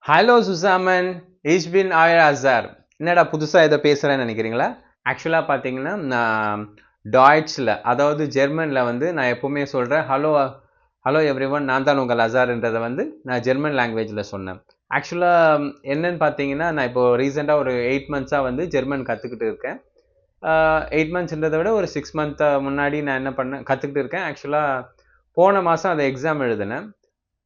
Hello சுசாமன், ich bin euer அசார். என்னடா புதுசா ஏதோ பேசுறேன்னு நினைக்கிறீங்களா? ஆக்சுவலா பார்த்தீங்கன்னா, நான் டாய்ச்ல அதாவது ஜெர்மன்ல வந்து நான் எப்பவுமே சொல்றேன் ஹலோ ஹலோ எவ்ரிவன், நான் தான் உங்கள் அசார்ன்றதை வந்து நான் ஜெர்மன் லாங்குவேஜ்ல சொன்னேன். ஆக்சுவலா என்னன்னு பார்த்தீங்கன்னா, நான் இப்போ ரீசெண்டாக ஒரு 8 மந்த்ஸா வந்து ஜெர்மன் கற்றுக்கிட்டு இருக்கேன். 8 மந்த்ஸ்ன்றதை விட ஒரு 6 மந்த் முன்னாடி நான் என்ன பண்ணேன் கற்றுக்கிட்டு இருக்கேன். ஆக்சுவலா போன மாதம் அந்த எக்ஸாம் எழுதினேன்.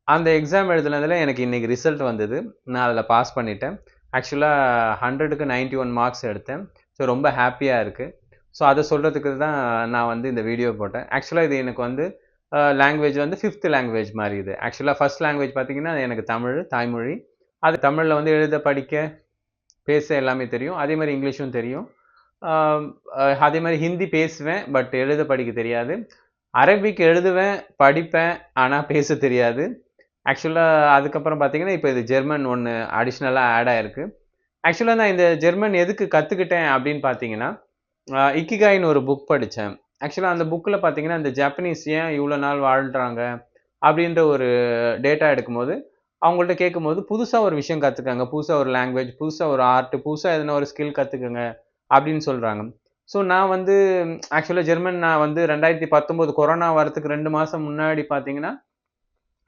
அந்த எக்ஸாம் எழுதுனதுல எனக்கு இன்னைக்கு ரிசல்ட் வந்தது. நான் அதில் பாஸ் பண்ணிட்டேன். ஆக்சுவலாக 100க்கு 91 மார்க்ஸ் எடுத்தேன். ஸோ ரொம்ப ஹாப்பியாக இருக்குது. ஸோ அதை சொல்கிறதுக்கு தான் நான் வந்து இந்த வீடியோ போட்டேன். ஆக்சுவலாக இது எனக்கு வந்து லாங்குவேஜ் வந்து 5th லாங்குவேஜ் மாதிரி இது. ஆக்சுவலாக ஃபர்ஸ்ட் லாங்குவேஜ் பார்த்தீங்கன்னா எனக்கு தமிழ், தாய்மொழி. அது தமிழில் வந்து எழுத, படிக்க, பேச எல்லாமே தெரியும். அதே மாதிரி இங்கிலீஷும் தெரியும். அதே மாதிரி ஹிந்தி பேசுவேன், பட் எழுத படிக்க தெரியாது. அரபிக் எழுதுவேன், படிப்பேன், ஆனால் பேச தெரியாது. ஆக்சுவலாக அதுக்கப்புறம் பார்த்தீங்கன்னா இப்போ இது ஜெர்மன் ஒன்று அடிஷ்னலாக ஆட் ஆயிருக்கு. ஆக்சுவலாக நான் இந்த ஜெர்மன் எதுக்கு கற்றுக்கிட்டேன் அப்படின்னு பார்த்தீங்கன்னா, இக்கிகாயின்னு ஒரு புக் படித்தேன். ஆக்சுவலாக அந்த புக்கில் பார்த்தீங்கன்னா இந்த ஜப்பனீஸ் ஏன் இவ்வளோ நாள் வாழ்கிறாங்க அப்படின்ற ஒரு டேட்டா எடுக்கும்போது அவங்கள்ட்ட கேட்கும்போது புதுசாக ஒரு விஷயம் கற்றுக்கங்க, புதுசாக ஒரு லாங்குவேஜ், புதுசாக ஒரு ஆர்ட், புதுசாக எதனா ஒரு ஸ்கில் கற்றுக்குங்க அப்படின்னு சொல்கிறாங்க. ஸோ நான் வந்து ஆக்சுவலாக ஜெர்மன் நான் வந்து 2019 கொரோனா வரத்துக்கு 2 மாதம் முன்னாடி பார்த்தீங்கன்னா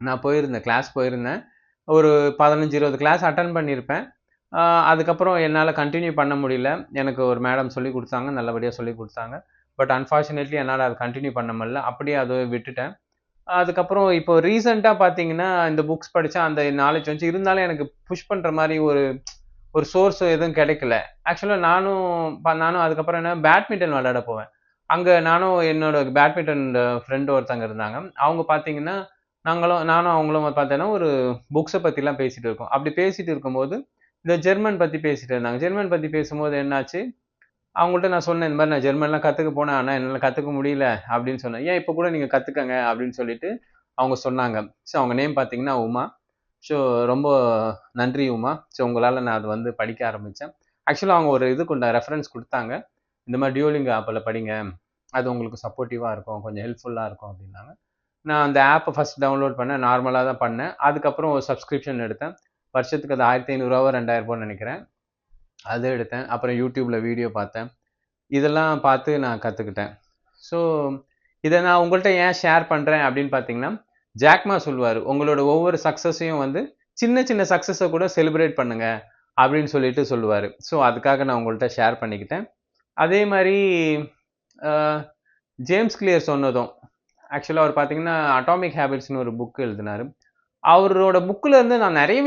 நான் போயிருந்தேன், கிளாஸ் போயிருந்தேன். ஒரு 15, 20 கிளாஸ் அட்டன் பண்ணியிருப்பேன். அதுக்கப்புறம் என்னால் கண்டினியூ பண்ண முடியல. எனக்கு ஒரு மேடம் சொல்லிக் கொடுத்தாங்க, நல்லபடியாக சொல்லிக் கொடுத்தாங்க. பட் அன்ஃபார்ச்சுனேட்லி என்னால் அதை கண்டினியூ பண்ண முடியல. அப்படியே அதை விட்டுட்டேன். அதுக்கப்புறம் இப்போ ரீசெண்டாக பார்த்தீங்கன்னா இந்த புக்ஸ் படித்தா அந்த நாலேஜ் வந்துச்சு. இருந்தாலும் எனக்கு புஷ் பண்ணுற மாதிரி ஒரு ஒரு சோர்ஸ் எதுவும் கிடைக்கல. ஆக்சுவலாக நானும் அதுக்கப்புறம் என்ன பேட்மிண்டன் விளையாட போவேன். அங்கே நானும் என்னோட பேட்மிண்டன் ஃப்ரெண்டு ஒருத்தங்க இருந்தாங்க. அவங்க பார்த்தீங்கன்னா நானும் அவங்களும் பார்த்தோன்னா ஒரு புக்ஸை பற்றிலாம் பேசிட்டு இருக்கோம். அப்படி பேசிட்டு இருக்கும்போது இந்த ஜெர்மன் பற்றி பேசிட்டு இருந்தாங்க. ஜெர்மன் பற்றி பேசும்போது என்னாச்சு, அவங்கள்ட்ட நான் சொன்னேன் இந்த மாதிரி நான் ஜெர்மன்லாம் கற்றுக்க போனேன், ஆனால் என்னால் கற்றுக்க முடியல அப்படின்னு சொன்னேன். ஏன் இப்போ கூட நீங்கள் கற்றுக்கங்க அப்படின்னு சொல்லிட்டு அவங்க சொன்னாங்க. ஸோ அவங்க நேம் பார்த்தீங்கன்னா உமா. ஸோ ரொம்ப நன்றி உமா. ஸோ உங்களால் நான் அது வந்து படிக்க ஆரம்பித்தேன். ஆக்சுவலாக அவங்க ஒரு ரெஃபரன்ஸ் கொடுத்தாங்க. இந்த மாதிரி டியூலிங்கோ ஆப்பில் படிங்க, அது உங்களுக்கு சப்போர்ட்டிவாக இருக்கும், கொஞ்சம் ஹெல்ப்ஃபுல்லாக இருக்கும் அப்படின்னாங்க. நான் அந்த ஆப்பை ஃபஸ்ட் டவுன்லோட் பண்ணேன், நார்மலாக தான் பண்ணேன். அதுக்கப்புறம் ஒரு சப்ஸ்கிரிப்ஷன் எடுத்தேன். வருஷத்துக்கு அது 1500 2000 நினைக்கிறேன். அது எடுத்தேன். அப்புறம் யூடியூப்பில் வீடியோ பார்த்தேன். இதெல்லாம் பார்த்து நான் கற்றுக்கிட்டேன். ஸோ இதை நான் உங்கள்கிட்ட ஏன் ஷேர் பண்ணுறேன் அப்படின்னு பார்த்தீங்கன்னா, ஜாக்மா சொல்லுவார், உங்களோட ஒவ்வொரு சக்ஸஸையும் வந்து சின்ன சின்ன சக்ஸஸை கூட செலிப்ரேட் பண்ணுங்க அப்படின்னு சொல்லிட்டு சொல்லுவார். ஸோ அதுக்காக நான் உங்கள்கிட்ட ஷேர் பண்ணிக்கிட்டேன். அதே மாதிரி ஜேம்ஸ் கிளியர் சொன்னதும், ஆக்சுவலாக அவர் பார்த்தீங்கன்னா அட்டாமிக் ஹேபிட்ஸ்னு ஒரு புக் எழுதினார். அவரோட புக்கில் இருந்து நான் நிறைய